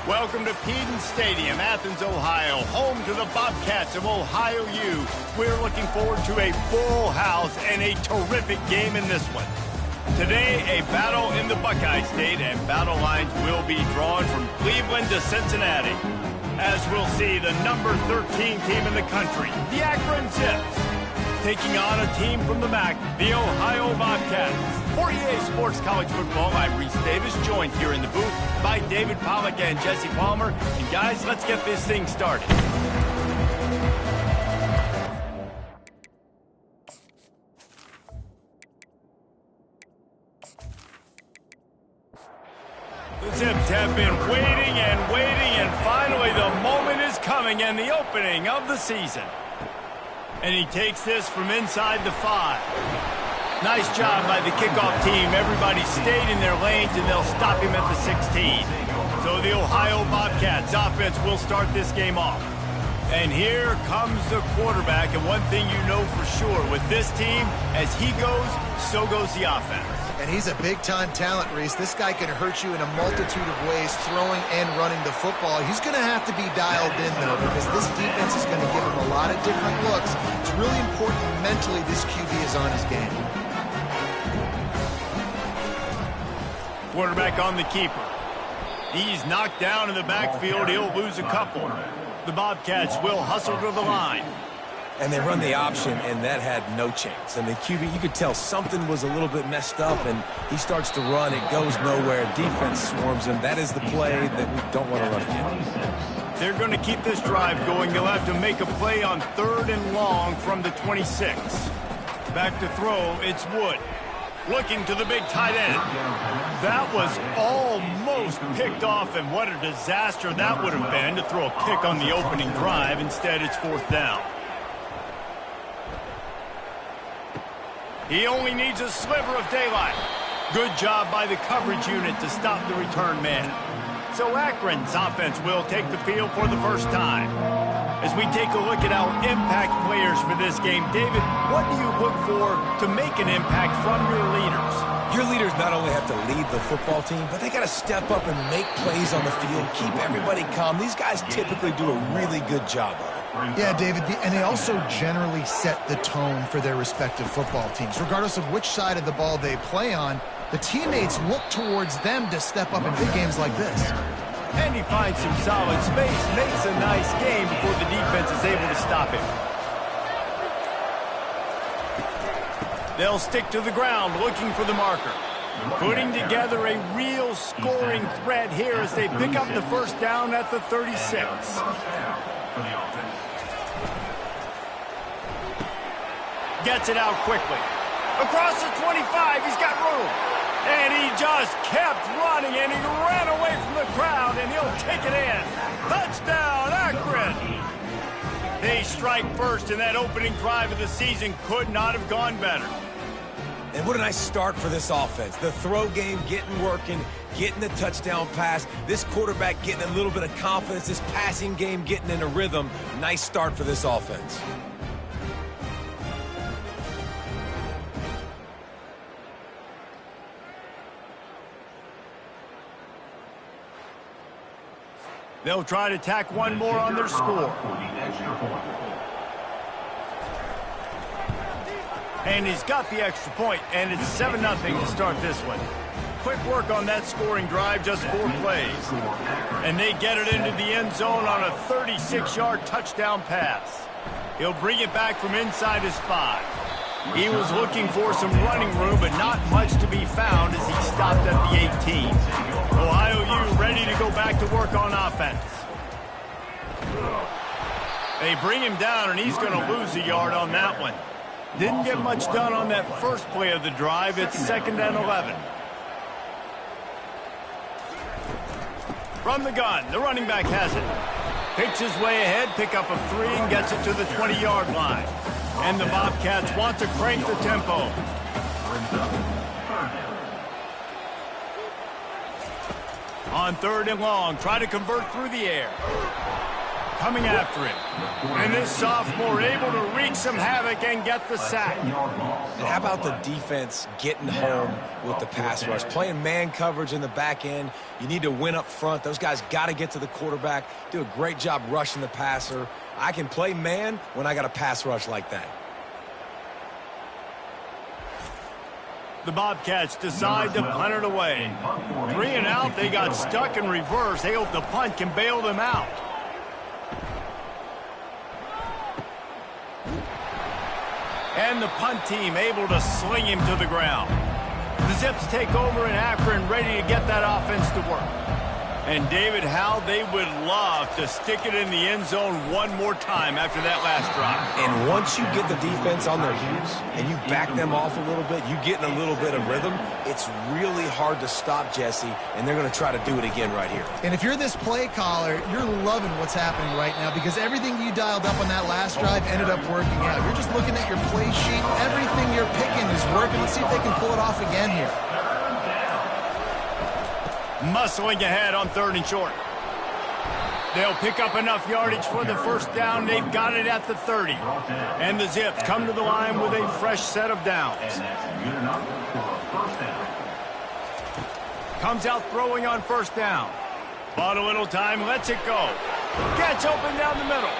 Welcome to Peden Stadium, Athens, Ohio, home to the Bobcats of Ohio U. We're looking forward to a full house and a terrific game in this one. Today, a battle in the Buckeye State, and battle lines will be drawn from Cleveland to Cincinnati. As we'll see, the number 13 team in the country, the Akron Zips, taking on a team from the MAC, the Ohio Bobcats. For EA Sports College Football, I'm Reese Davis, joined here in the booth by David Pollack and Jesse Palmer. And guys, let's get this thing started. The Zips have been waiting and finally the moment is coming and the opening of the season. And he takes this from inside the 5. Nice job by the kickoff team. Everybody stayed in their lanes, and they'll stop him at the 16. So the Ohio Bobcats offense will start this game off. And here comes the quarterback, and one thing you know for sure, with this team, as he goes, so goes the offense. And he's a big-time talent, Reese. This guy can hurt you in a multitude of ways, throwing and running the football. He's going to have to be dialed in, though, because this defense is going to give him a lot of different looks. It's really important mentally this QB is on his game. Quarterback on the keeper. He's knocked down in the backfield. He'll lose a couple. The Bobcats will hustle to the line. And they run the option, and that had no chance. And the QB, you could tell something was a little bit messed up, and he starts to run. It goes nowhere. Defense swarms him. That is the play that we don't want to run again. They're going to keep this drive going. They'll have to make a play on 3rd and long from the 26. Back to throw, it's Wood. Looking to the big tight end. That was almost picked off, and what a disaster that would have been to throw a pick on the opening drive. Instead, it's 4th down. He only needs a sliver of daylight. Good job by the coverage unit to stop the return man. So Akron's offense will take the field for the first time. As we take a look at our impact players for this game, David, what do you look for to make an impact from your leaders? Your leaders not only have to lead the football team, but they got to step up and make plays on the field, keep everybody calm. These guys typically do a really good job of it. Yeah, David, and they also generally set the tone for their respective football teams. Regardless of which side of the ball they play on, the teammates look towards them to step up in big games like this. And he finds some solid space, makes a nice game before the defense is able to stop him. They'll stick to the ground looking for the marker. Putting together a real scoring threat here as they pick up the first down at the 36. Gets it out quickly. Across the 25, he's got room. And he just kept running, and he ran away from the crowd, and he'll take it in. Touchdown, Akron! They strike first, and that opening drive of the season could not have gone better. And what a nice start for this offense. The throw game getting working, getting the touchdown pass. This quarterback getting a little bit of confidence. This passing game getting in a rhythm. Nice start for this offense. They'll try to tack one more on their score. And he's got the extra point, and it's 7-0 to start this one. Quick work on that scoring drive, just 4 plays. And they get it into the end zone on a 36-yard touchdown pass. He'll bring it back from inside his 5. He was looking for some running room, but not much to be found as he stopped at the 18. Ohio U ready to go back to work on offense. They bring him down, and he's going to lose a yard on that one. Didn't get much done on that first play of the drive. It's 2nd and 11. From the gun, the running back has it. Picks his way ahead, pick up a 3, and gets it to the 20-yard line. And the Bobcats want to crank the tempo. On 3rd and long, try to convert through the air. coming after him. And this sophomore able to wreak some havoc and get the sack. And how about the defense getting home with the pass rush? Playing man coverage in the back end. You need to win up front. Those guys got to get to the quarterback, do a great job rushing the passer. I can play man when I got a pass rush like that. The Bobcats decide to punt it away. 3 and out, they got stuck in reverse. They hope the punt can bail them out. And the punt team able to sling him to the ground. The Zips take over in Akron, ready to get that offense to work. And David, how they would love to stick it in the end zone one more time after that last drive. And once you get the defense on their heels and you back them off a little bit, you get in a little bit of rhythm, it's really hard to stop Jesse, and they're going to try to do it again right here. And if you're this play caller, you're loving what's happening right now because everything you dialed up on that last drive ended up working out. You're just looking at your play sheet. Everything you're picking is working. Let's see if they can pull it off again here. Muscling ahead on 3rd and short. They'll pick up enough yardage for the first down. They've got it at the 30. And the Zips come to the line with a fresh set of downs. Comes out throwing on 1st down. Bought a little time, lets it go. Gets open down the middle.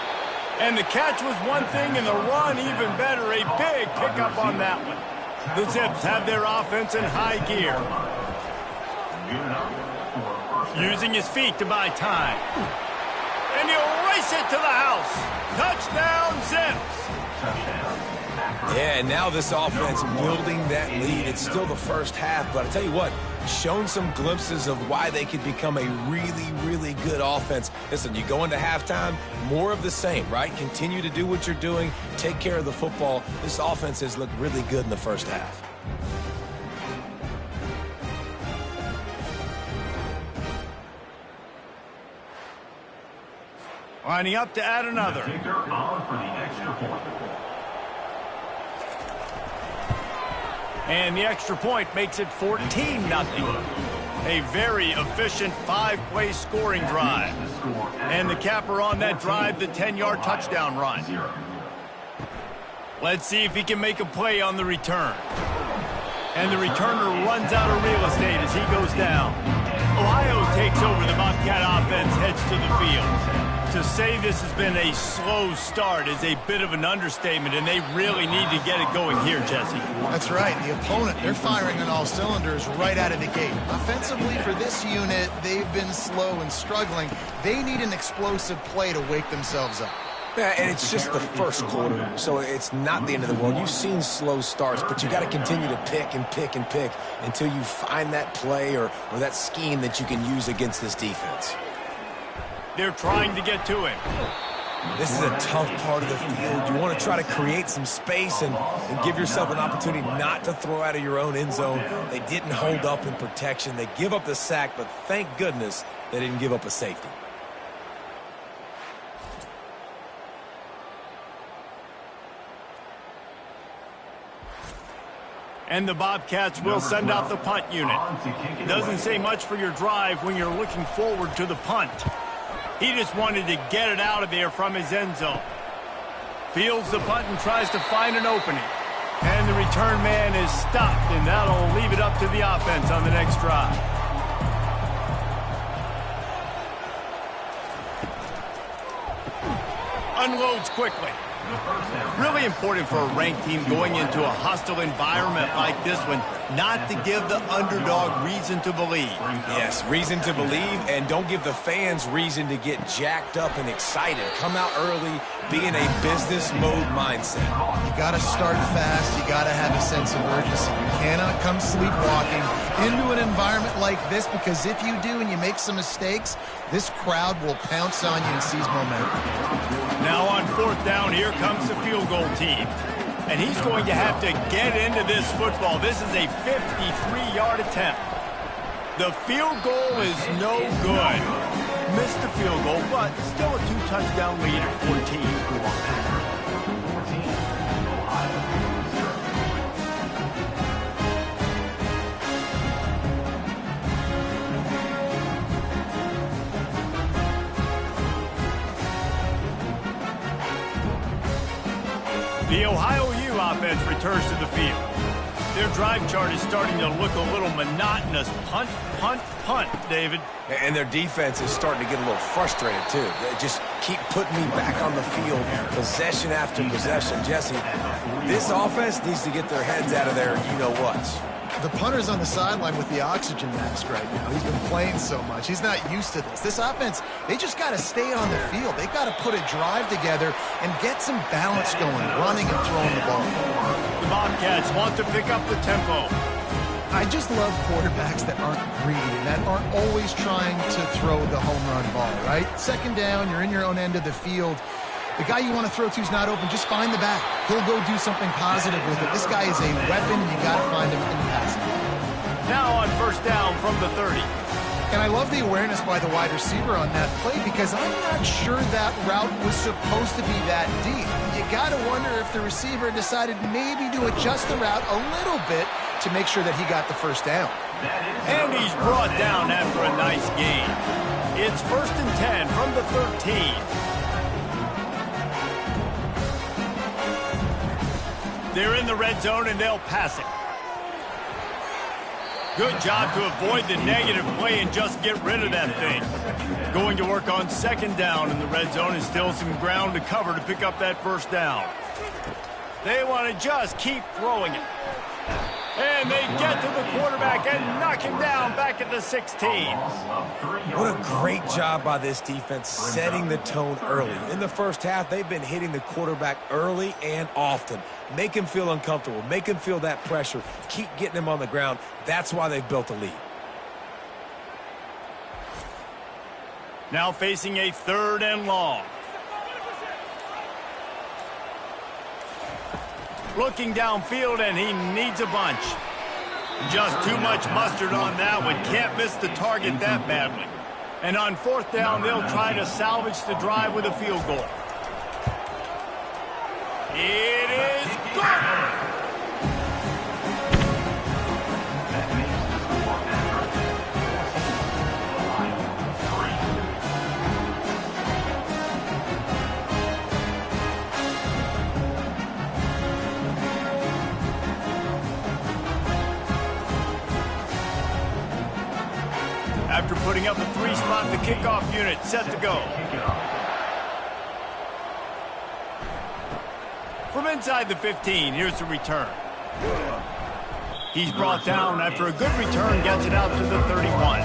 And the catch was one thing and the run even better. A big pickup on that one. The Zips have their offense in high gear. Using his feet to buy time. And he'll race it to the house. Touchdown, Zips. Yeah, and now this offense building that lead. It's still the first half, but I tell you what, shown some glimpses of why they could become a really, really good offense. Listen, you go into halftime, more of the same, right? Continue to do what you're doing, take care of the football. This offense has looked really good in the first half. Lining up to add another. And the extra point makes it 14-0. A very efficient 5-play scoring drive. And the capper on that drive, the 10-yard touchdown run. Let's see if he can make a play on the return. And the returner runs out of real estate as he goes down. Ohio takes over. The Bobcat offense heads to the field. To say this has been a slow start is a bit of an understatement, and they really need to get it going here, Jesse. That's right. The opponent, they're firing on all cylinders right out of the gate. Offensively, for this unit, they've been slow and struggling. They need an explosive play to wake themselves up. Yeah, and it's just the first quarter, so it's not the end of the world. You've seen slow starts, but you got to continue to pick and pick and pick until you find that play or that scheme that you can use against this defense. They're trying to get to him. This is a tough part of the field. You want to try to create some space and give yourself an opportunity not to throw out of your own end zone. They didn't hold up in protection. They give up the sack, but thank goodness they didn't give up a safety. And the Bobcats will send out the punt unit. Doesn't say much for your drive when you're looking forward to the punt. He just wanted to get it out of there from his end zone. Fields the punt and tries to find an opening. And the return man is stopped, and that'll leave it up to the offense on the next drive. Unloads quickly. Really important for a ranked team going into a hostile environment like this one, not to give the underdog reason to believe. Yes, reason to believe, and don't give the fans reason to get jacked up and excited. Come out early, be in a business mode mindset. You got to start fast. You got to have a sense of urgency. You cannot come sleepwalking into an environment like this, because if you do and you make some mistakes, this crowd will pounce on you and seize momentum. Now on 4th down, here comes the field goal team. And he's going to have to get into this football. This is a 53-yard attempt. The field goal is no good. Missed the field goal, but still a 2-touchdown lead at 14. The Ohio U offense returns to the field. Their drive chart is starting to look a little monotonous. Punt, punt, punt, David. And their defense is starting to get a little frustrated, too. They just keep putting me back on the field, possession after possession. Jesse, this offense needs to get their heads out of their you-know-whats. The punter's on the sideline with the oxygen mask right now. He's been playing so much. He's not used to this. This offense, they just got to stay on the field. They got to put a drive together and get some balance going, running and throwing the ball. The Bobcats want to pick up the tempo. I just love quarterbacks that aren't greedy and that aren't always trying to throw the home run ball, right? Second down, you're in your own end of the field. The guy you want to throw to is not open. Just find the back. He'll go do something positive with it. This guy is a weapon, and you got to find him in passing. Now on first down from the 30. And I love the awareness by the wide receiver on that play because I'm not sure that route was supposed to be that deep. You got to wonder if the receiver decided maybe to adjust the route a little bit to make sure that he got the first down. And he's brought down after a nice gain. It's first and 10 from the 13. They're in the red zone, and they'll pass it. Good job to avoid the negative play and just get rid of that thing. Going to work on second down in the red zone and still some ground to cover to pick up that first down. They want to just keep throwing it. And they get to the quarterback and knock him down back at the 16. What a great job by this defense setting the tone early. In the first half, they've been hitting the quarterback early and often. Make him feel uncomfortable. Make him feel that pressure. Keep getting him on the ground. That's why they've built a lead. Now facing a third and long. Looking downfield, and he needs a bunch. Just too much mustard on that one. Can't miss the target that badly. And on fourth down, they'll try to salvage the drive with a field goal. It is good! After putting up a three-spot, the kickoff unit set to go. From inside the 15, here's the return. He's brought down after a good return, gets it out to the 31.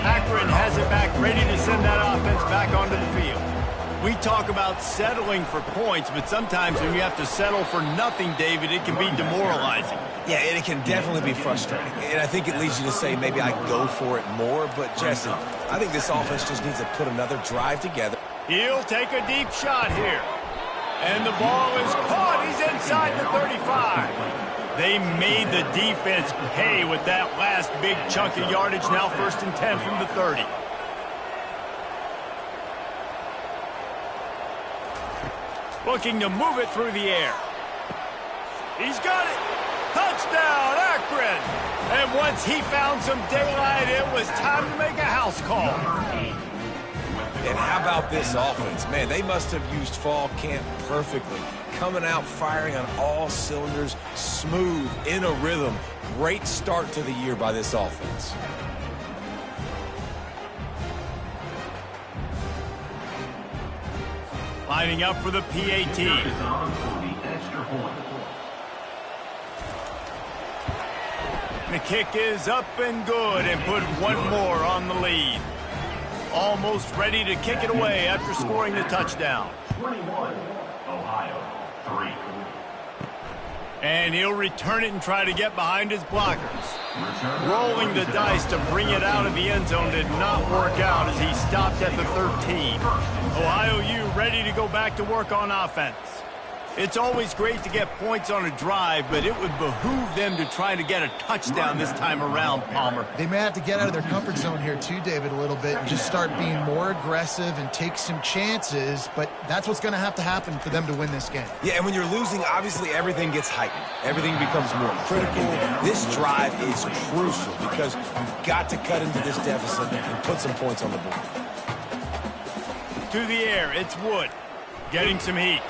Akron has it back, ready to send that offense back onto the field. We talk about settling for points, but sometimes when you have to settle for nothing, David, it can be demoralizing. Yeah, and it can definitely be frustrating. And I think it leads you to say maybe I go for it more. But, Jesse, I think this offense just needs to put another drive together. He'll take a deep shot here. And the ball is caught. He's inside the 35. They made the defense pay with that last big chunk of yardage. Now first and 10 from the 30. Looking to move it through the air. He's got it. Touchdown, Akron. And once he found some daylight, it was time to make a house call. And how about this offense? Man, they must have used fall camp perfectly. Coming out firing on all cylinders, smooth, in a rhythm. Great start to the year by this offense. Lining up for the PAT. The kick is up and good and put one more on the lead. Almost ready to kick it away after scoring the touchdown. 21, Ohio, 3. And he'll return it and try to get behind his blockers. Rolling the dice to bring it out of the end zone did not work out as he stopped at the 13. Ohio U ready to go back to work on offense. It's always great to get points on a drive, but it would behoove them to try to get a touchdown this time around, Palmer. They may have to get out of their comfort zone here too, David, a little bit and just start being more aggressive and take some chances, but that's what's going to happen for them to win this game. Yeah, and when you're losing, obviously everything gets heightened. Everything becomes more critical. This drive is crucial because you've got to cut into this deficit and put some points on the board. To the air, it's Wood. Getting some heat.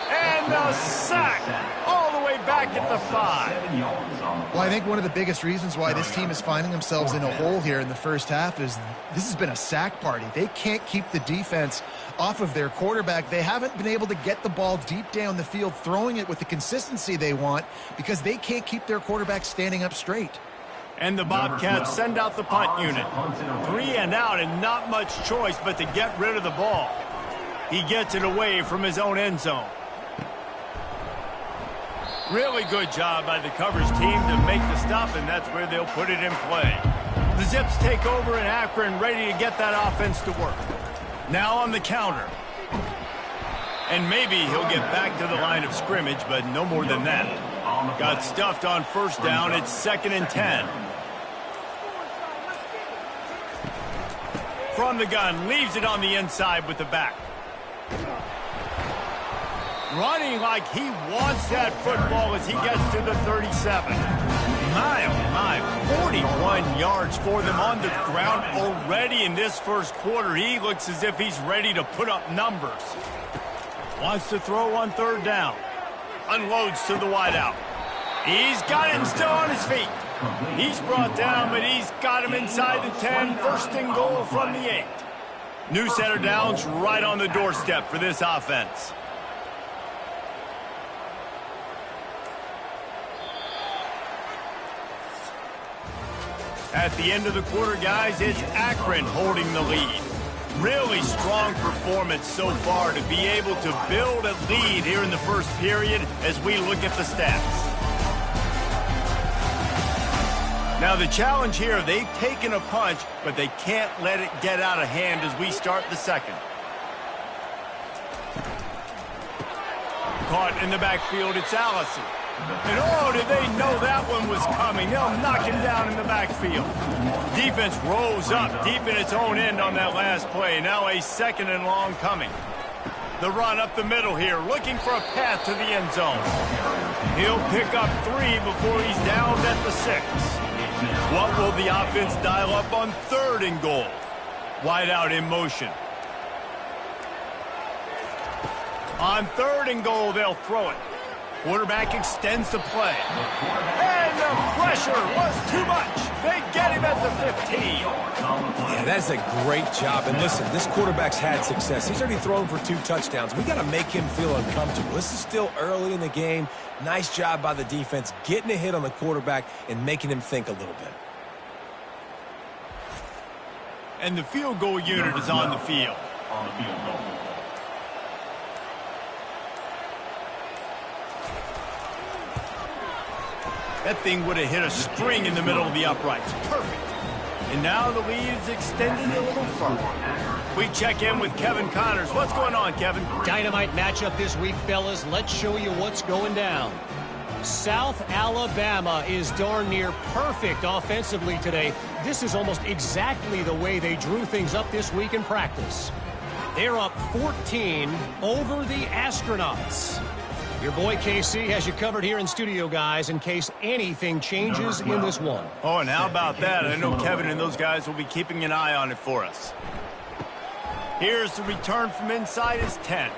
And the sack all the way back at the 5. Well, I think one of the biggest reasons why this team is finding themselves in a hole here in the first half is this has been a sack party. They can't keep the defense off of their quarterback. They haven't been able to get the ball deep down the field, throwing it with the consistency they want because they can't keep their quarterback standing up straight. And the Bobcats send out the punt unit. 3 and out and not much choice but to get rid of the ball. He gets it away from his own end zone. Really good job by the coverage team to make the stop, and that's where they'll put it in play. The Zips take over in Akron, ready to get that offense to work. Now on the counter. And maybe he'll get back to the line of scrimmage, but no more than that. Got stuffed on first down. It's 2nd and 10. From the gun, leaves it on the inside with the back. Running like he wants that football as he gets to the 37. My, oh my, 41 yards for them on the ground already in this first quarter. He looks as if he's ready to put up numbers. Wants to throw on 3rd down. Unloads to the wideout. He's got him still on his feet. He's brought down, but he's got him inside the 10. 1st and goal from the 8. New set of downs right on the doorstep for this offense. At the end of the quarter, guys, it's Akron holding the lead. Really strong performance so far to be able to build a lead here in the first period as we look at the stats. Now the challenge here, they've taken a punch, but they can't let it get out of hand as we start the second. Caught in the backfield, it's Allison. And oh, did they know that one was coming? They'll knock him down in the backfield. Defense rolls up deep in its own end on that last play. Now a 2nd and long coming. The run up the middle here, looking for a path to the end zone. He'll pick up 3 before he's down at the 6. What will the offense dial up on 3rd and goal? Wide out in motion. On 3rd and goal, they'll throw it. Quarterback extends the play. And the pressure was too much. They get him at the 15. Yeah, that's a great job. And listen, this quarterback's had success. He's already thrown for 2 touchdowns. We got to make him feel uncomfortable. This is still early in the game. Nice job by the defense, getting a hit on the quarterback and making him think a little bit. And the field goal unit is on the field. That thing would have hit a string in the middle of the uprights. Perfect. And now the lead is extended a little further. We check in with Kevin Connors. What's going on, Kevin? Dynamite matchup this week, fellas. Let's show you what's going down. South Alabama is darn near perfect offensively today. This is almost exactly the way they drew things up this week in practice. They're up 14 over the Astronauts. Your boy KC has you covered here in studio, guys, in case anything changes in this one. Oh, and how about that? I know Kevin and those guys will be keeping an eye on it for us. Here's the return from inside his 10.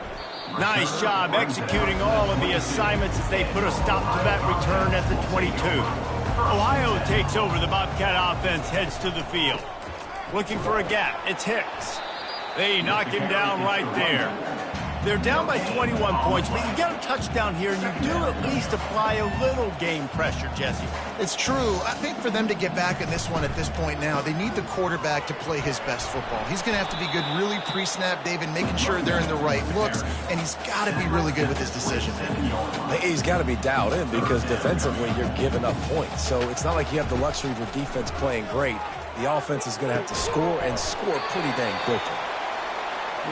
Nice job executing all of the assignments as they put a stop to that return at the 22. Ohio takes over. The Bobcat offense heads to the field. Looking for a gap. It's Hicks. They knock him down right there. They're down by 21 points, but you get a touchdown here, and you do at least apply a little game pressure, Jesse. It's true. I think for them to get back in this one at this point now, they need the quarterback to play his best football. He's going to have to be good really pre-snap, David, making sure they're in the right looks, and he's got to be really good with his decision. He's got to be dialed in because defensively you're giving up points. So it's not like you have the luxury of your defense playing great. The offense is going to have to score and score pretty dang quickly.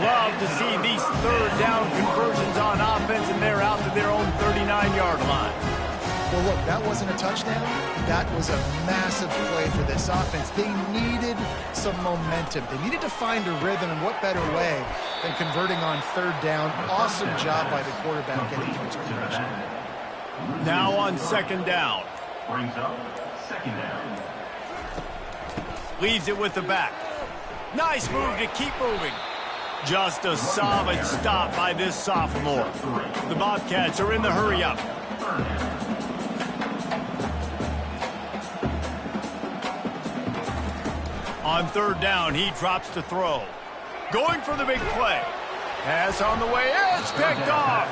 Love to see these 3rd down conversions on offense, and they're out to their own 39-yard line. Well, look, that wasn't a touchdown. That was a massive play for this offense. They needed some momentum. They needed to find a rhythm, and what better way than converting on 3rd down. Awesome job by the quarterback getting to his progression. Now on 2nd down. Brings up 2nd down. Leaves it with the back. Nice move to keep moving. Just a solid stop by this sophomore. The Bobcats are in the hurry-up. On third down, he drops to throw. Going for the big play. Pass on the way. It's picked off.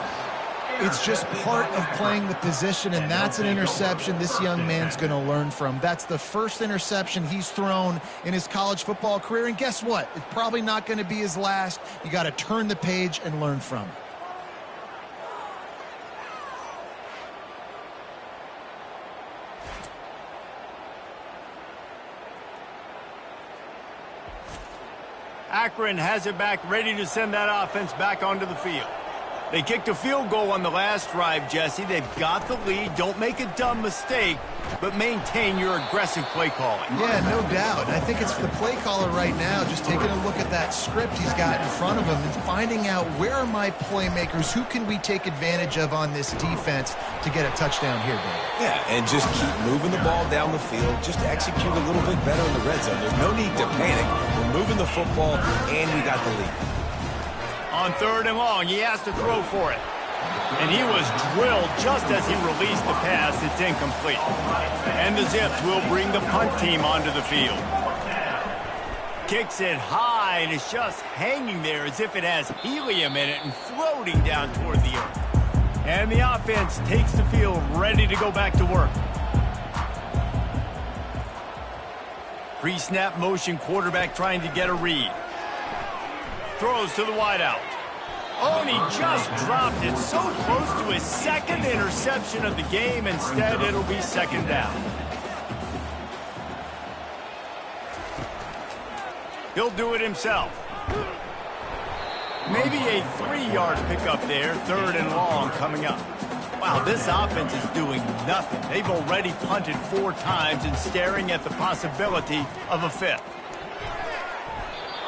It's just part of playing the position, and that's an interception this young man's going to learn from. That's the first interception he's thrown in his college football career, and guess what? It's probably not going to be his last. You got to turn the page and learn from it. Akron has it back, ready to send that offense back onto the field. They kicked a field goal on the last drive, Jesse. They've got the lead. Don't make a dumb mistake, but maintain your aggressive play calling. Yeah, no doubt. I think it's the play caller right now just taking a look at that script he's got in front of him and finding out where are my playmakers, who can we take advantage of on this defense to get a touchdown here, Dave. Yeah, and just keep moving the ball down the field. Just execute a little bit better in the red zone. There's no need to panic. We're moving the football, and we got the lead. On third and long, he has to throw for it. And he was drilled just as he released the pass. It's incomplete. And the Zips will bring the punt team onto the field. Kicks it high, and it's just hanging there as if it has helium in it and floating down toward the earth. And the offense takes the field, ready to go back to work. Pre-snap motion, quarterback trying to get a read. Throws to the wideout. Oh, and he just dropped it so close to his second interception of the game. Instead, it'll be second down. He'll do it himself. Maybe a 3-yard pickup there, third and long coming up. Wow, this offense is doing nothing. They've already punted 4 times and staring at the possibility of a 5th.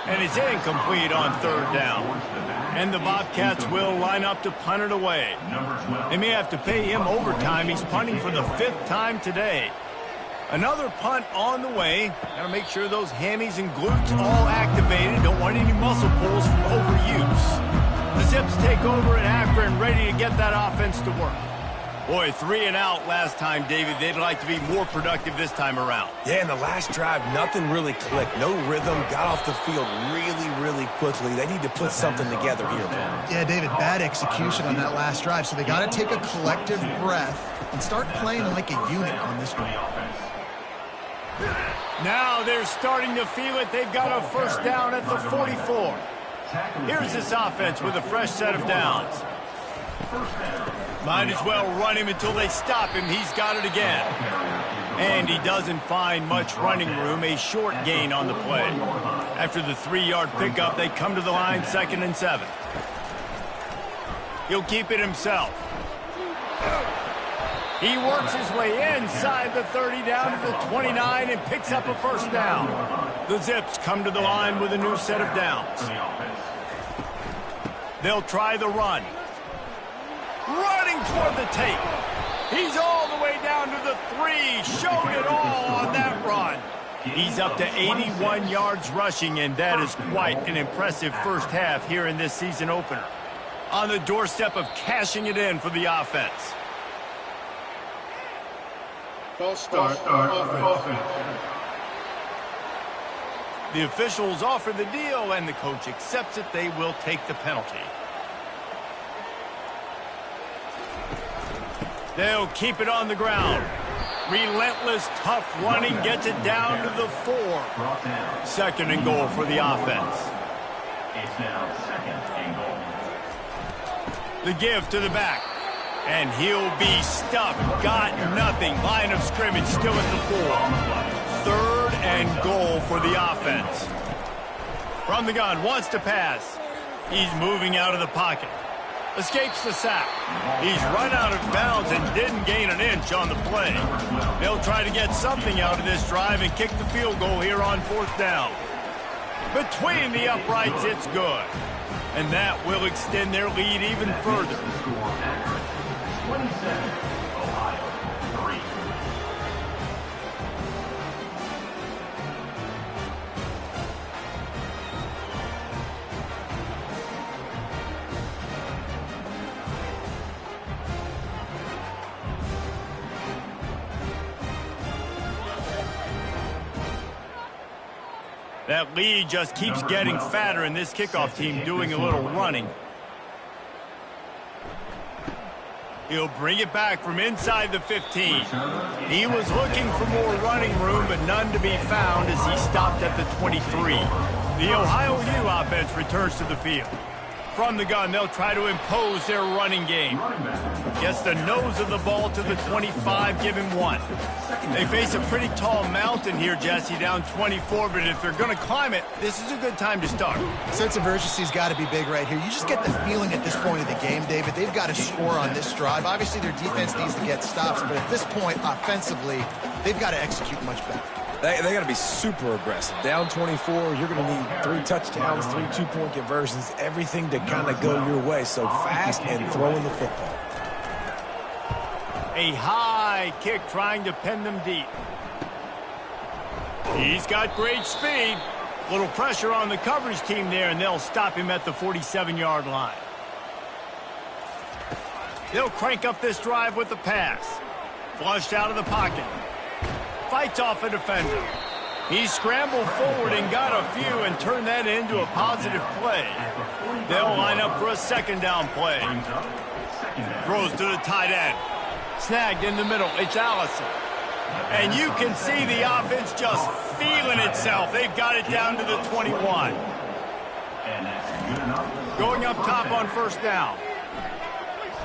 And it's incomplete on third down. And the Bobcats will line up to punt it away. They may have to pay him overtime. He's punting for the 5th time today. Another punt on the way. Got to make sure those hammies and glutes all activated. Don't want any muscle pulls from overuse. The Zips take over in Akron, ready to get that offense to work. Boy, 3 and out last time, David. They'd like to be more productive this time around. Yeah, in the last drive, nothing really clicked. No rhythm, got off the field really quickly. They need to put something together here, man. Yeah, David, bad execution on that last drive, so they got to take a collective breath and start playing like a unit on this one. Now they're starting to feel it. They've got a first down at the 44. Here's this offense with a fresh set of downs. Might as well run him until they stop him. He's got it again. And he doesn't find much running room. A short gain on the play. After the 3-yard pickup, they come to the line, 2nd and 7. He'll keep it himself. He works his way inside the 30 down to the 29 and picks up a first down. The Zips come to the line with a new set of downs. They'll try the run. Running toward the tape. He's all the way down to the 3. Showed it all on that run. He's up to 81 yards rushing, and that is quite an impressive first half here in this season opener. On the doorstep of cashing it in for the offense. False start. Offense. The officials offer the deal, and the coach accepts it. They will take the penalty. They'll keep it on the ground. Relentless, tough running gets it down to the 4. 2nd and goal for the offense. It's now 2nd and goal. The give to the back. And he'll be stuffed. Got nothing. Line of scrimmage still at the 4. 3rd and goal for the offense. From the gun, wants to pass. He's moving out of the pocket. Escapes the sack. He's run out of bounds and didn't gain an inch on the play. They'll try to get something out of this drive and kick the field goal here on 4th down. Between the uprights, it's good. And that will extend their lead even further. 27, Ohio 3. That lead just keeps getting fatter, and this kickoff team doing a little running. He'll bring it back from inside the 15. He was looking for more running room, but none to be found as he stopped at the 23. The Ohio U offense returns to the field. From the gun, they'll try to impose their running game. Gets the nose of the ball to the 25, give him 1. They face a pretty tall mountain here, Jesse, down 24, but if they're going to climb it, this is a good time to start. Sense of urgency's got to be big right here. You just get the feeling at this point of the game, David, they've got to score on this drive. Obviously, their defense needs to get stops, but at this point, offensively, they've got to execute much better. They got to be super aggressive. Down 24, you're going to need 3 touchdowns, 3 2-point conversions, everything to kind of go your way. So fast and throwing the football. A high kick trying to pin them deep. He's got great speed. Little pressure on the coverage team there, and they'll stop him at the 47-yard line. They'll crank up this drive with the pass. Flushed out of the pocket. Fights off a defender. He scrambled forward and got a few and turned that into a positive play. They'll line up for a second down play. Throws to the tight end. Snagged in the middle. It's Allison. And you can see the offense just feeling itself. They've got it down to the 21. Going up top on first down.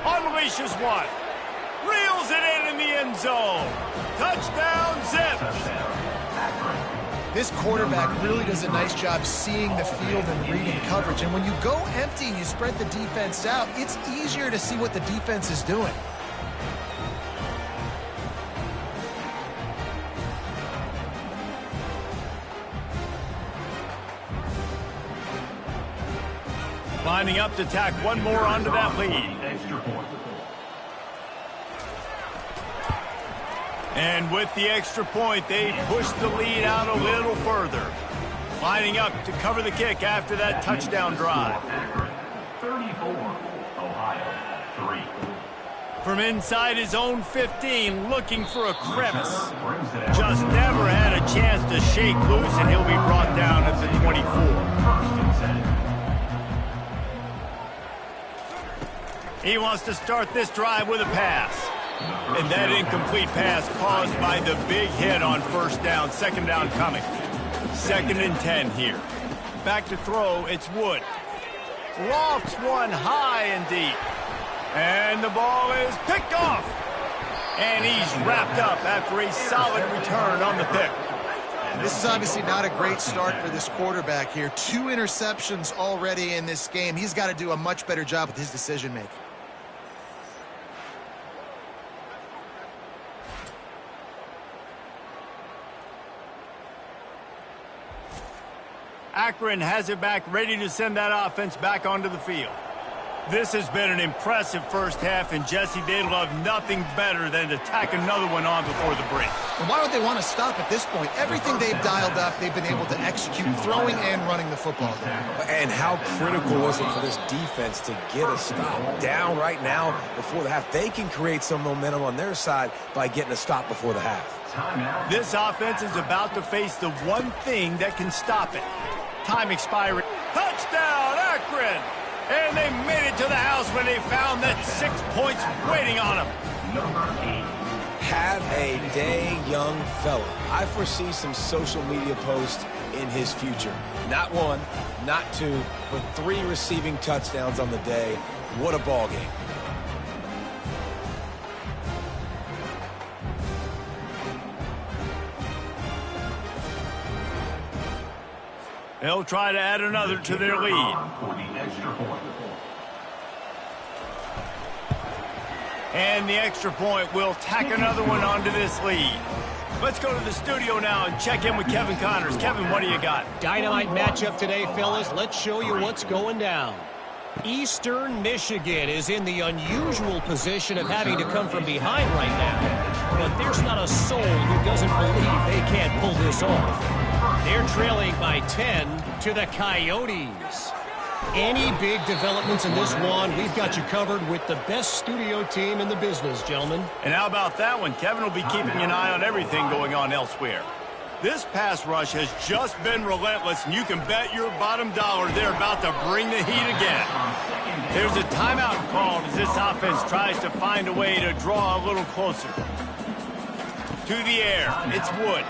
Unleashes one. Reels it in the end zone. Touchdown, Zips. This quarterback really does a nice job seeing the field and reading coverage. And when you go empty and you spread the defense out, it's easier to see what the defense is doing. Lining up to tack one more onto that lead. And with the extra point, they push the lead out a little further. Lining up to cover the kick after that touchdown drive. Akron, 34, Ohio, 3. From inside his own 15, looking for a crevice. Just never had a chance to shake loose, and he'll be brought down at the 24. He wants to start this drive with a pass. And that incomplete pass caused by the big hit on first down. Second down coming. 2nd and 10 here. Back to throw, it's Wood. Lofts one high and deep. And the ball is picked off. And he's wrapped up after a solid return on the pick. This is obviously not a great start for this quarterback here. 2 interceptions already in this game. He's got to do a much better job with his decision-making. Akron has it back, ready to send that offense back onto the field. This has been an impressive first half, and Jesse, they'd love nothing better than to tack another one on before the break. And why would they want to stop at this point? Everything they've dialed up, they've been able to execute, throwing and running the football there. And how critical was it for this defense to get a stop down right now before the half? They can create some momentum on their side by getting a stop before the half. This offense is about to face the one thing that can stop it. Time expiring. Touchdown, Akron! And they made it to the house when they found that 6 points waiting on them. Have a day, young fella. I foresee some social media posts in his future. Not 1, not 2, but 3 receiving touchdowns on the day. What a ball game. They'll try to add another to their lead. And the extra point will tack another one onto this lead. Let's go to the studio now and check in with Kevin Connors. Kevin, what do you got? Dynamite matchup today, fellas. Let's show you what's going down. Eastern Michigan is in the unusual position of having to come from behind right now. But there's not a soul who doesn't believe they can't pull this off. They're trailing by 10 to the Coyotes. Any big developments in this one, we've got you covered with the best studio team in the business, gentlemen. And how about that one? Kevin will be keeping an eye on everything going on elsewhere. This pass rush has just been relentless, and you can bet your bottom dollar they're about to bring the heat again. There's a timeout called as this offense tries to find a way to draw a little closer. To the air, it's Wood.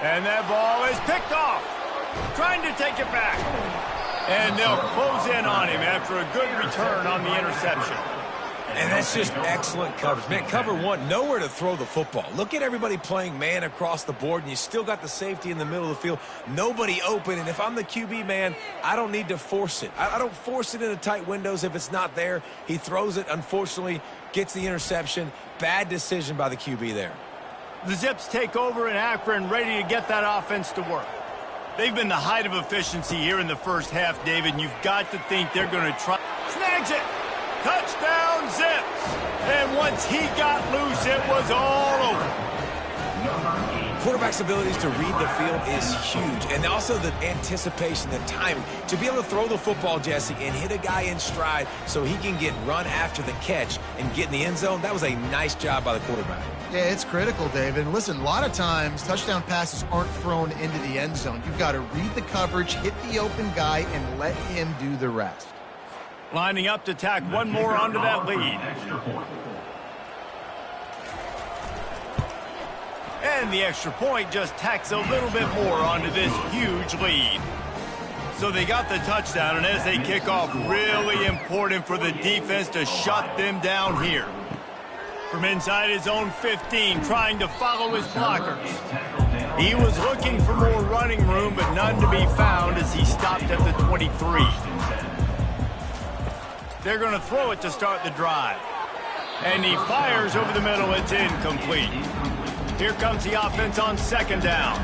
And that ball is picked off. Trying to take it back. And they'll close in on him after a good return on the interception. And that's just excellent coverage. Man, cover one, nowhere to throw the football. Look at everybody playing man across the board, and you still got the safety in the middle of the field. Nobody open, and if I'm the QB, man, I don't need to force it. I don't force it into tight windows if it's not there. He throws it, unfortunately, gets the interception. Bad decision by the QB there. The Zips take over in Akron, ready to get that offense to work. They've been the height of efficiency here in the first half, David, and you've got to think they're going to try. Snags it! Touchdown, Zips! And once he got loose, it was all over. Quarterback's abilities to read the field is huge, and also the anticipation, the timing. To be able to throw the football, Jesse, and hit a guy in stride so he can get run after the catch and get in the end zone, that was a nice job by the quarterback. Yeah, it's critical, David. And listen, a lot of times touchdown passes aren't thrown into the end zone. You've got to read the coverage, hit the open guy, and let him do the rest. Lining up to tack one more onto that lead. And the extra point just tacks a little bit more onto this huge lead. So they got the touchdown, and as they kick off, really important for the defense to shut them down here. From inside his own 15, trying to follow his blockers. He was looking for more running room, but none to be found as he stopped at the 23. They're going to throw it to start the drive. And he fires over the middle. It's incomplete. Here comes the offense on second down.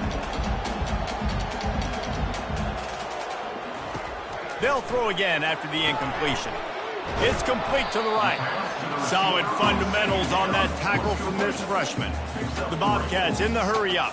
They'll throw again after the incompletion. It's complete to the right. Solid fundamentals on that tackle from this freshman. The Bobcats in the hurry up.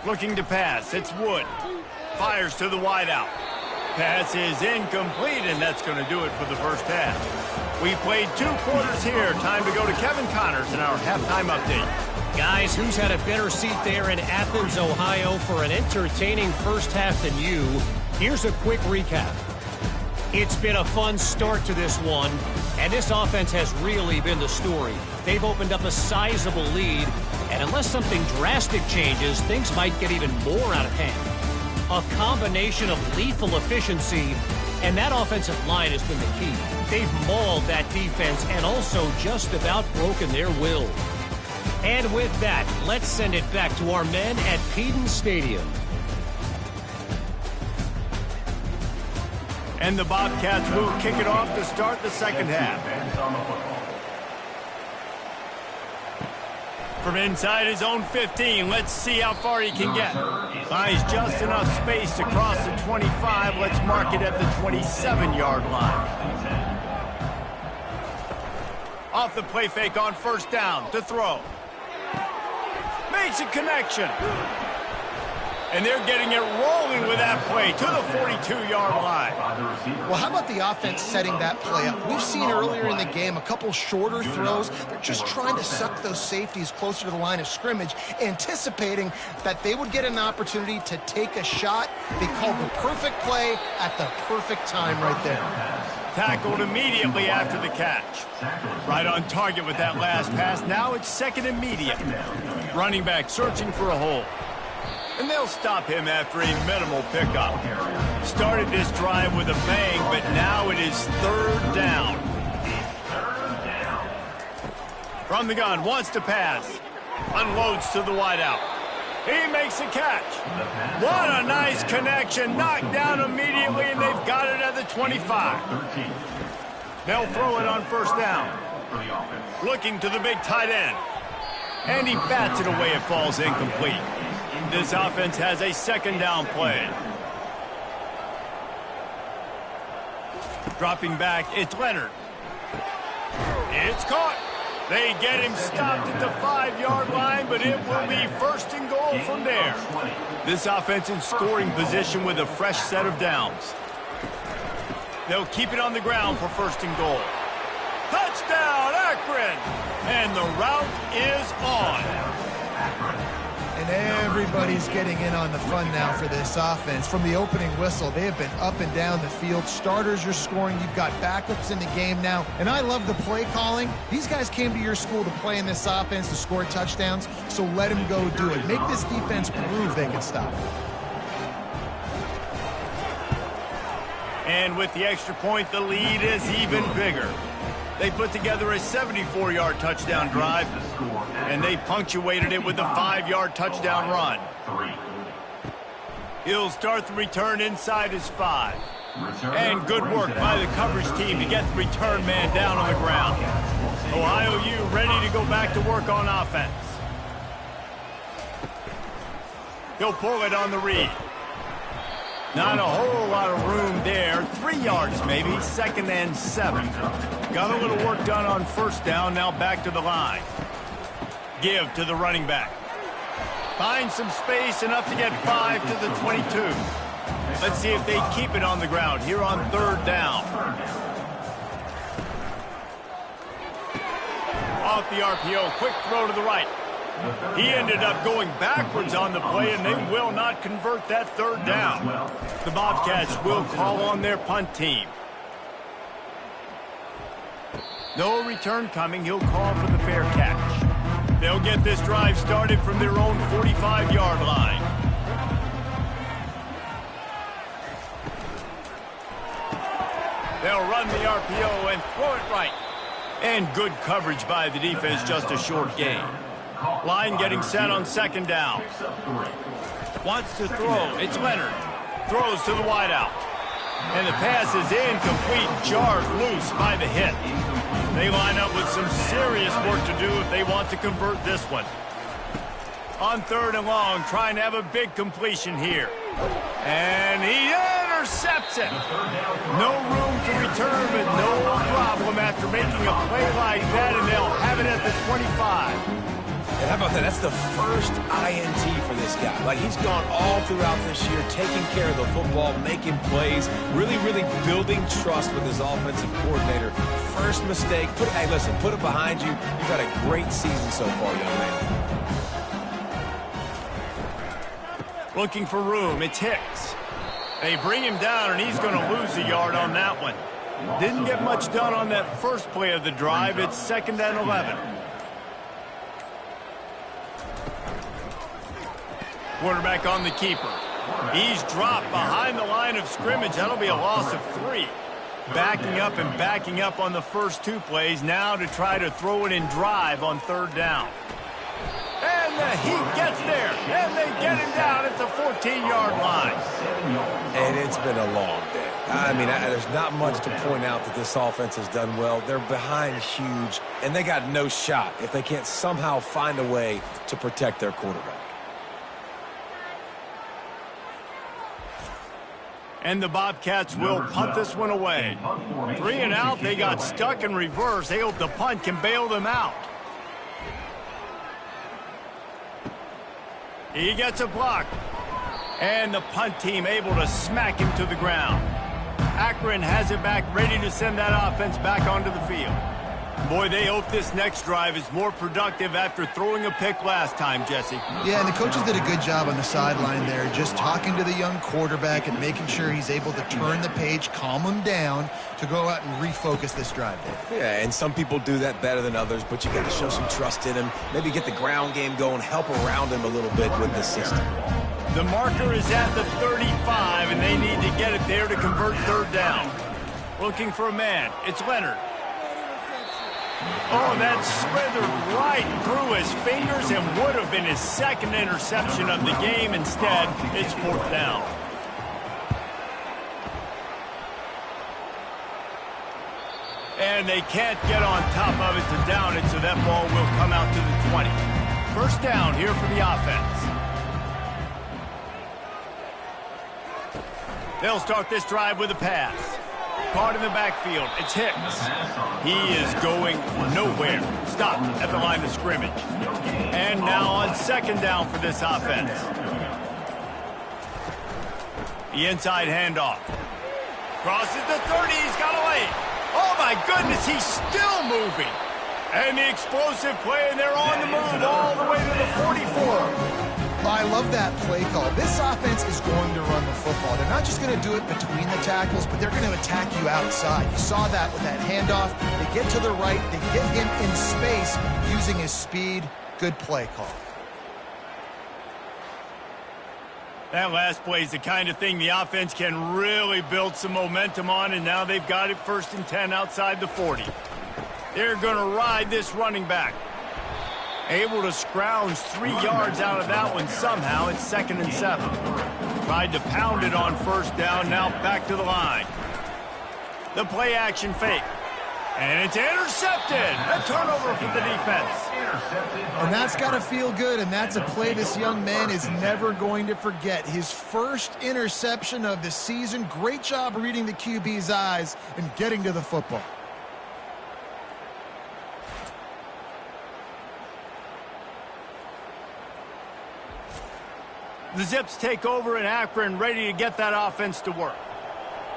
Looking to pass, it's Wood. Fires to the wideout. Pass is incomplete, and that's going to do it for the first half. We played 2 quarters here. Time to go to Kevin Connors in our halftime update. Guys, who's had a better seat there in Athens, Ohio for an entertaining first half than you? Here's a quick recap. It's been a fun start to this one, and this offense has really been the story. They've opened up a sizable lead, and unless something drastic changes, things might get even more out of hand. A combination of lethal efficiency, and that offensive line has been the key. They've mauled that defense and also just about broken their will. And with that, let's send it back to our men at Peden Stadium. And the Bobcats will kick it off to start the second half. From inside his own 15, let's see how far he can get. Finds just enough space to cross the 25. Let's mark it at the 27-yard line. Off the play fake on first down to throw. Makes a connection. And they're getting it rolling with that play to the 42-yard line. Well, how about the offense setting that play up? We've seen earlier in the game a couple shorter throws. They're just trying to suck those safeties closer to the line of scrimmage, anticipating that they would get an opportunity to take a shot. They called the perfect play at the perfect time right there. Tackled immediately after the catch. Right on target with that last pass. Now it's second and medium. Running back searching for a hole. And they'll stop him after a minimal pickup. Started this drive with a bang, but now it is third down. From the gun, wants to pass. Unloads to the wideout. He makes a catch. What a nice connection. Knocked down immediately, and they've got it at the 25. They'll throw it on first down. Looking to the big tight end. And he bats it away. It falls incomplete. This offense has a second down play. Dropping back, it's Leonard. It's caught. They get him stopped at the 5-yard line, but it will be first and goal from there. This offense in scoring position with a fresh set of downs. They'll keep it on the ground for first and goal. Touchdown, Akron! And the route is on. And everybody's getting in on the fun now for this offense. From the opening whistle, they have been up and down the field. Starters are scoring. You've got backups in the game now. And I love the play calling. These guys came to your school to play in this offense to score touchdowns, so let them go do it. Make this defense prove they can stop it. And with the extra point, the lead is even bigger. They put together a 74-yard touchdown drive, and they punctuated it with a 5-yard touchdown run. He'll start the return inside his 5. And good work by the coverage team to get the return man down on the ground. Ohio U ready to go back to work on offense. He'll pull it on the read. Not a whole lot of room there. 3 yards maybe, 2nd and 7. Got a little work done on first down, now back to the line. Give to the running back. Find some space, enough to get 5 to the 22. Let's see if they keep it on the ground here on 3rd down. Off the RPO, quick throw to the right. He ended up going backwards on the play, and they will not convert that 3rd down. The Bobcats will call on their punt team. No return coming. He'll call for the fair catch. They'll get this drive started from their own 45-yard line. They'll run the RPO and throw it right. And good coverage by the defense, just a short gain. Line getting set on 2nd down. Wants to throw. It's Leonard. Throws to the wideout. And the pass is incomplete, jarred loose by the hit. They line up with some serious work to do if they want to convert this one. On 3rd and long, trying to have a big completion here. And he intercepts it. No room to return, but no problem after making a play like that, and they'll have it at the 25. And how about that? That's the first INT for this guy. Like, he's gone all throughout this year, taking care of the football, making plays, really building trust with his offensive coordinator. First mistake. Hey, listen, put it behind you. You've had a great season so far, young man. Looking for room. It's Hicks. They bring him down, and he's going to lose a yard on that one. Didn't get much done on that first play of the drive. It's 2nd and 11. Quarterback on the keeper. He's dropped behind the line of scrimmage. That'll be a loss of 3. Backing up on the first 2 plays now to try to throw it in drive on 3rd down. And the Heat gets there, and they get him down at the 14-yard line. And it's been a long day. I mean, there's not much to point out that this offense has done well. They're behind huge, and they got no shot if they can't somehow find a way to protect their quarterback. And the Bobcats will punt this one away. 3 and out, they got stuck in reverse. They hope the punt can bail them out. He gets a block. And the punt team able to smack him to the ground. Akron has it back, ready to send that offense back onto the field. Boy, they hope this next drive is more productive after throwing a pick last time, Jesse. Yeah, and the coaches did a good job on the sideline there, just talking to the young quarterback and making sure he's able to turn the page, calm him down to go out and refocus this drive. Yeah, and some people do that better than others, but you got to show some trust in him, maybe get the ground game going, help around him a little bit with the system. The marker is at the 35, and they need to get it there to convert 3rd down. Looking for a man. It's Leonard. Oh, that slithered right through his fingers and would have been his 2nd interception of the game. Instead, it's 4th down. And they can't get on top of it to down it, so that ball will come out to the 20. First down here for the offense. They'll start this drive with a pass. Caught in the backfield. It's Hicks. He is going nowhere. Stopped at the line of scrimmage. And now on second down for this offense. The inside handoff. Crosses the 30. He's got away. Oh, my goodness. He's still moving. And the explosive play, and they're on the move all the way to the 44. I love that play call. This offense is going to run the football. They're not just going to do it between the tackles, but they're going to attack you outside. You saw that with that handoff. They get to the right. They get him in space using his speed. Good play call. That last play is the kind of thing the offense can really build some momentum on, and now they've got it 1st and 10 outside the 40. They're going to ride this running back. Able to scrounge 3 yards out of that one somehow. It's 2nd and 7. Tried to pound it on 1st down. Now back to the line. The play action fake. And it's intercepted. A turnover for the defense. And that's got to feel good, and that's a play this young man is never going to forget. His first interception of the season. Great job reading the QB's eyes and getting to the football. The Zips take over in Akron, ready to get that offense to work.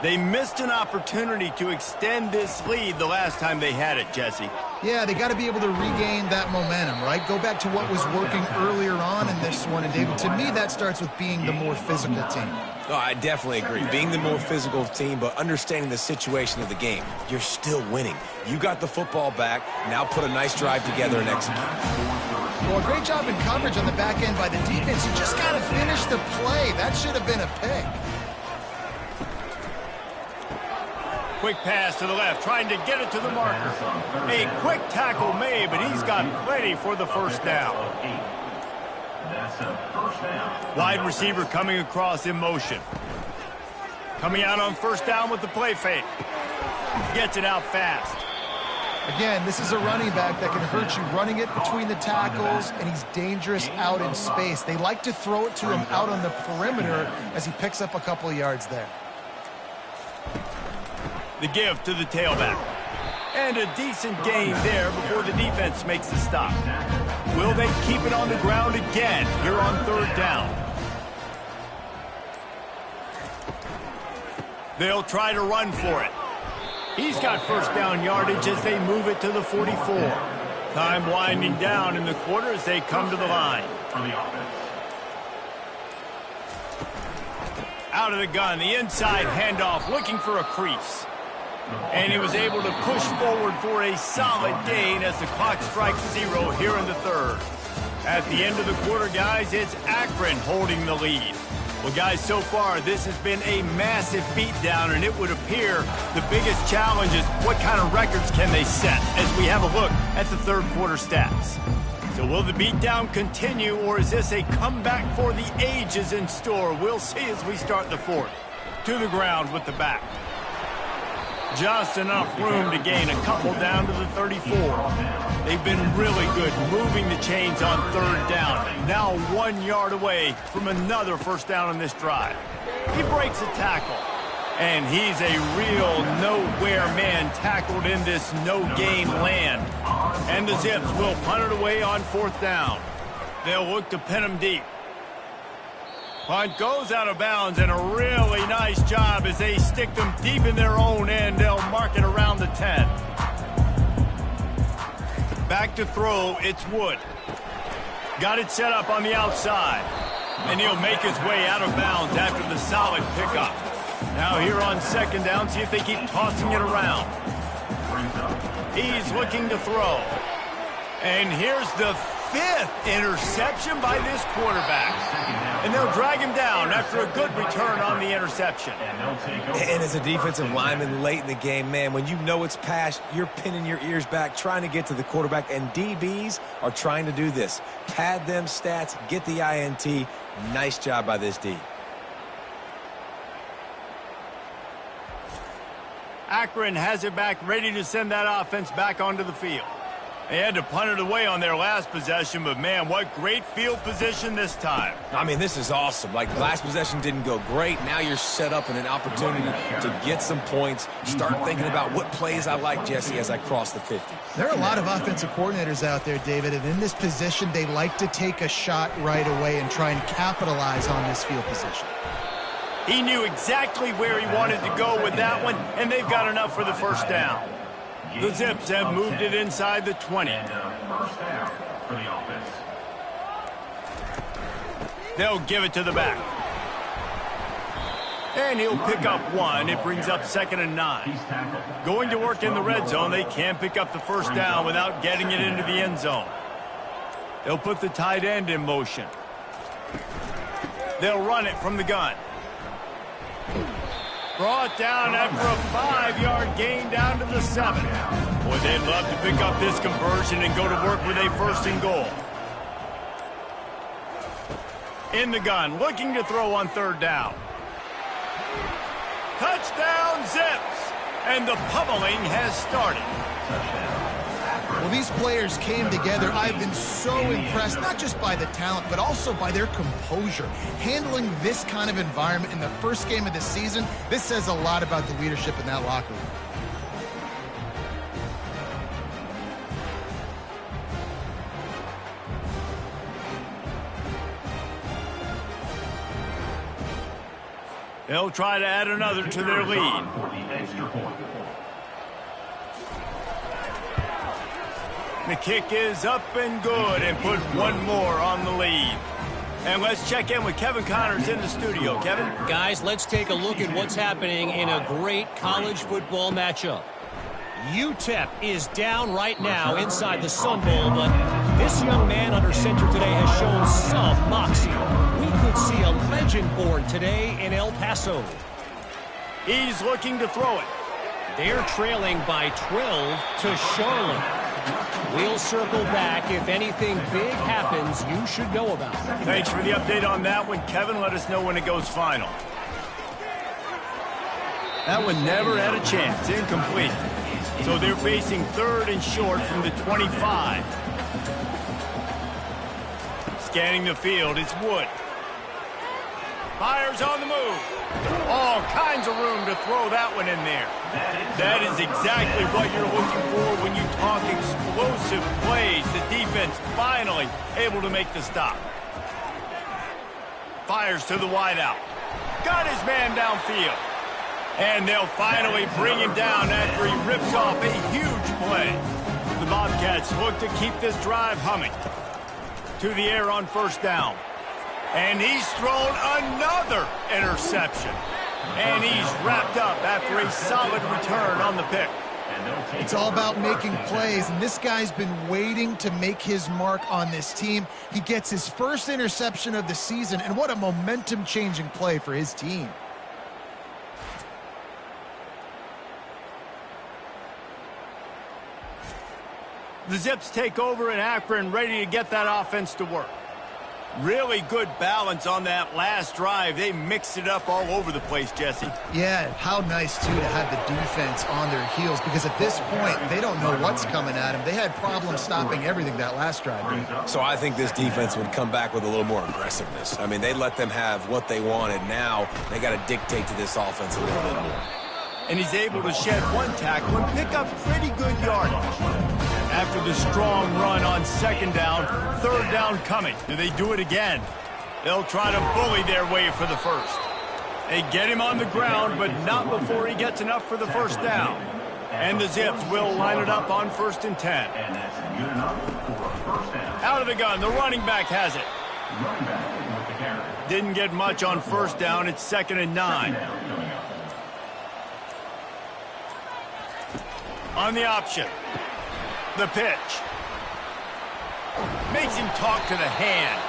They missed an opportunity to extend this lead the last time they had it, Jesse. Yeah, they got to be able to regain that momentum, right? Go back to what was working earlier on in this one. And, David, to me, that starts with being the more physical team. Oh, I definitely agree. Being the more physical team, but understanding the situation of the game. You're still winning. You got the football back. Now put a nice drive together and execute. Well, great job in coverage on the back end by the defense. You just got to finish the play. That should have been a pick. Quick pass to the left, trying to get it to the marker. A quick tackle made, but he's got plenty for the 1st down. Wide receiver coming across in motion. Coming out on 1st down with the play fake. Gets it out fast. Again, this is a running back that can hurt you running it between the tackles, and he's dangerous out in space. They like to throw it to him out on the perimeter as he picks up a couple of yards there. The give to the tailback. And a decent gain there before the defense makes the stop. Will they keep it on the ground again here on 3rd down? They'll try to run for it. He's got 1st down yardage as they move it to the 44. Time winding down in the quarter as they come to the line. Out of the gun, the inside handoff, looking for a crease. And he was able to push forward for a solid gain as the clock strikes 0 here in the 3rd. At the end of the quarter, guys, it's Akron holding the lead. Well, guys, so far, this has been a massive beatdown, and it would appear the biggest challenge is what kind of records can they set as we have a look at the 3rd quarter stats. So will the beatdown continue, or is this a comeback for the ages in store? We'll see as we start the 4th. To the ground with the back. Just enough room to gain a couple down to the 34. They've been really good moving the chains on 3rd down. Now 1 yard away from another 1st down on this drive. He breaks a tackle. And he's a real nowhere man tackled in this no-gain land. And the Zips will punt it away on 4th down. They'll look to pin him deep. Punt goes out of bounds, and a really nice job as they stick them deep in their own end. They'll mark it around the 10. Back to throw, it's Wood. Got it set up on the outside. And he'll make his way out of bounds after the solid pickup. Now here on 2nd down, see if they keep tossing it around. He's looking to throw. And here's the 5th interception by this quarterback. And they'll drag him down after a good return on the interception. And as a defensive lineman late in the game, man, when you know it's past, you're pinning your ears back, trying to get to the quarterback, and DBs are trying to do this. Pad them stats, get the INT. Nice job by this D. Akron has it back, ready to send that offense back onto the field. They had to punt it away on their last possession, but man, what great field position this time. I mean, this is awesome. Like, last possession didn't go great. Now you're set up in an opportunity to get some points. Start thinking about what plays I like, Jesse, as I cross the 50. There are a lot of offensive coordinators out there, David, and in this position, they like to take a shot right away and try and capitalize on this field position. He knew exactly where he wanted to go with that one, and they've got enough for the first down. The Zips have moved it inside the 20. First down for the offense. They'll give it to the back. And he'll pick up one. It brings up 2nd and 9. Going to work in the red zone. They can't pick up the first down without getting it into the end zone. They'll put the tight end in motion. They'll run it from the gun. Brought down after a 5-yard gain down to the 7. Boy, they'd love to pick up this conversion and go to work with a 1st and goal. In the gun, looking to throw on 3rd down. Touchdown, Zips! And the pummeling has started. Well, these players came together. I've been so impressed, not just by the talent, but also by their composure. Handling this kind of environment in the first game of the season, this says a lot about the leadership in that locker room. They'll try to add another to their lead. The kick is up and good and put one more on the lead. And let's check in with Kevin Connors in the studio. Kevin? Guys, let's take a look at what's happening in a great college football matchup. UTEP is down right now inside the Sun Bowl, but this young man under center today has shown some moxie. We could see a legend born today in El Paso. He's looking to throw it. They're trailing by 12 to Charlotte. We'll circle back. If anything big happens, you should know about it. Thanks for the update on that one, Kevin. Let us know when it goes final. That one never had a chance. Incomplete. So they're facing 3rd and short from the 25. Scanning the field, it's Wood. Fires on the move. All kinds of room to throw that one in there. That is exactly what you're looking for when you talk explosive plays. The defense finally able to make the stop. Fires to the wideout. Got his man downfield. And they'll finally bring him down after he rips off a huge play. The Bobcats look to keep this drive humming. To the air on 1st down. And he's thrown another interception. And he's wrapped up after a solid return on the pick. It's all about making plays, and this guy's been waiting to make his mark on this team. He gets his first interception of the season, and what a momentum-changing play for his team. The Zips take over in Akron, ready to get that offense to work. Really good balance on that last drive. They mixed it up all over the place, Jesse. Yeah, how nice, too, to have the defense on their heels, because at this point, they don't know what's coming at them. They had problems stopping everything that last drive. So I think this defense would come back with a little more aggressiveness. I mean, they let them have what they wanted. Now they got to dictate to this offense a little bit more. And he's able to shed one tackle and pick up pretty good yardage. After the strong run on 2nd down, 3rd down coming. Do they do it again? They'll try to bully their way for the first. They get him on the ground, but not before he gets enough for the first down. And the Zips will line it up on 1st and 10. And that's good enough for a first down. Out of the gun, the running back has it. Running back with the carry. Didn't get much on 1st down. It's 2nd and 9. On the option. The pitch. Makes him talk to the hand.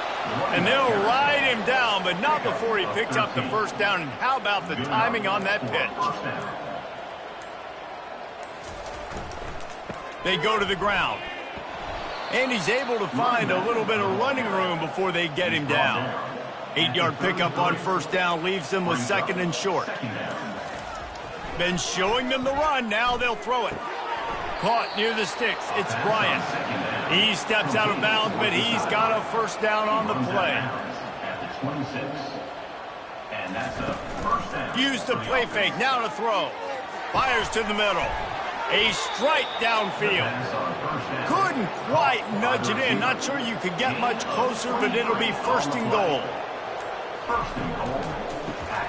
And they'll ride him down, but not before he picks up the first down. And how about the timing on that pitch? They go to the ground. And he's able to find a little bit of running room before they get him down. 8-yard pickup on 1st down leaves them with 2nd and short. Been showing them the run. Now they'll throw it. Caught near the sticks. It's Bryant. He steps out of bounds, but he's got a first down on the play. At the 26. And that's a first down. Use the play fake. Now to throw. Fires to the middle. A strike downfield. Couldn't quite nudge it in. Not sure you could get much closer, but it'll be first and goal. First and goal.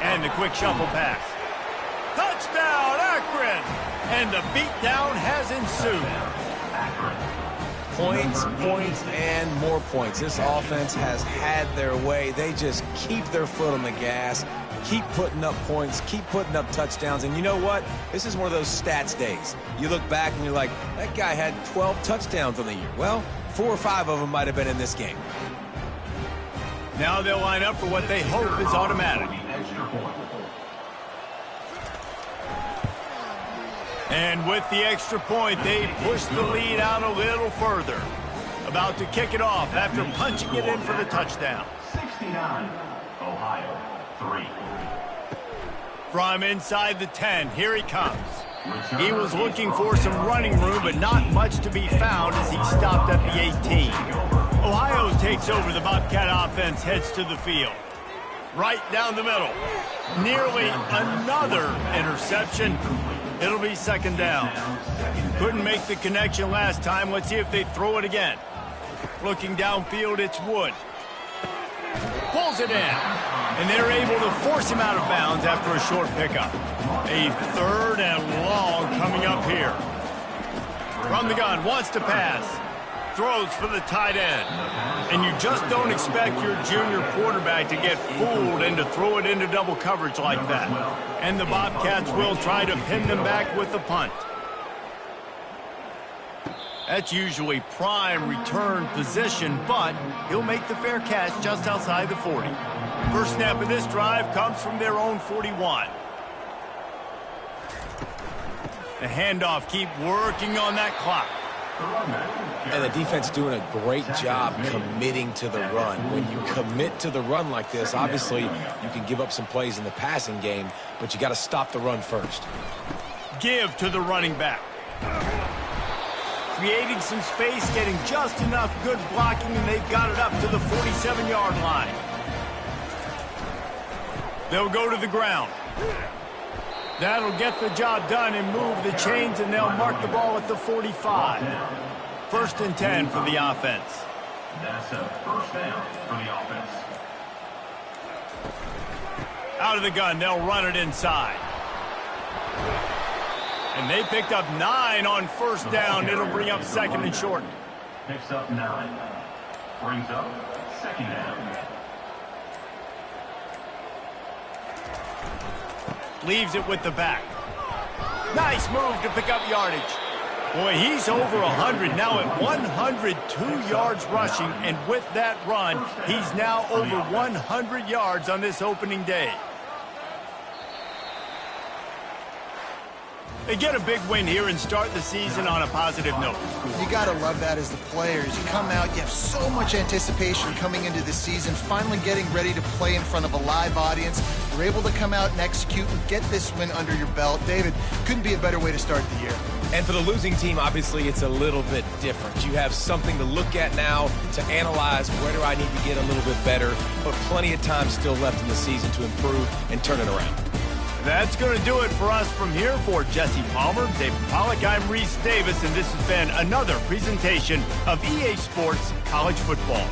And the quick shuffle pass. Touchdown, Akron! And the beatdown has ensued. Points, points, and more points. This offense has had their way. They just keep their foot on the gas, keep putting up points, keep putting up touchdowns. And you know what? This is one of those stats days. You look back and you're like, that guy had 12 touchdowns on the year. Well, 4 or 5 of them might have been in this game. Now they'll line up for what they hope is automatic. And with the extra point, they push the lead out a little further. About to kick it off after punching it in for the touchdown. 69, Ohio, 3. From inside the 10, here he comes. He was looking for some running room, but not much to be found as he stopped at the 18. Ohio takes over. The Bobcat offense heads to the field. Right down the middle. Nearly another interception. It'll be second down. Couldn't make the connection last time. Let's see if they throw it again. Looking downfield, it's Wood. Pulls it in. And they're able to force him out of bounds after a short pickup. A third and long coming up here. From the gun, wants to pass. Throws for the tight end. And you just don't expect your junior quarterback to get fooled and to throw it into double coverage like that. And the Bobcats will try to pin them back with the punt. That's usually prime return position, but he'll make the fair catch just outside the 40. First snap of this drive comes from their own 41. The handoff, keep working on that clock. And the defense doing a great job committing to the run. When you commit to the run like this, obviously you can give up some plays in the passing game, but you got to stop the run first. Give to the running back. Creating some space, getting just enough good blocking, and they've got it up to the 47-yard line. They'll go to the ground. That'll get the job done and move the chains, and they'll mark the ball at the 45. First and 10 for the offense. That's a first down for the offense. Out of the gun, they'll run it inside. And they picked up 9 on first down. It'll bring up second and short. Picks up 9. Brings up second down. Leaves it with the back. Nice move to pick up yardage. Boy, he's over 100, now at 102 yards rushing, and with that run, he's now over 100 yards on this opening day. They get a big win here and start the season on a positive note. You got to love that as the players. You come out, you have so much anticipation coming into the season, finally getting ready to play in front of a live audience. You're able to come out and execute and get this win under your belt. David, couldn't be a better way to start the year. And for the losing team, obviously, it's a little bit different. You have something to look at now to analyze where do I need to get a little bit better, but plenty of time still left in the season to improve and turn it around. That's going to do it for us from here. For Jesse Palmer, David Pollack, I'm Reese Davis, and this has been another presentation of EA Sports College Football.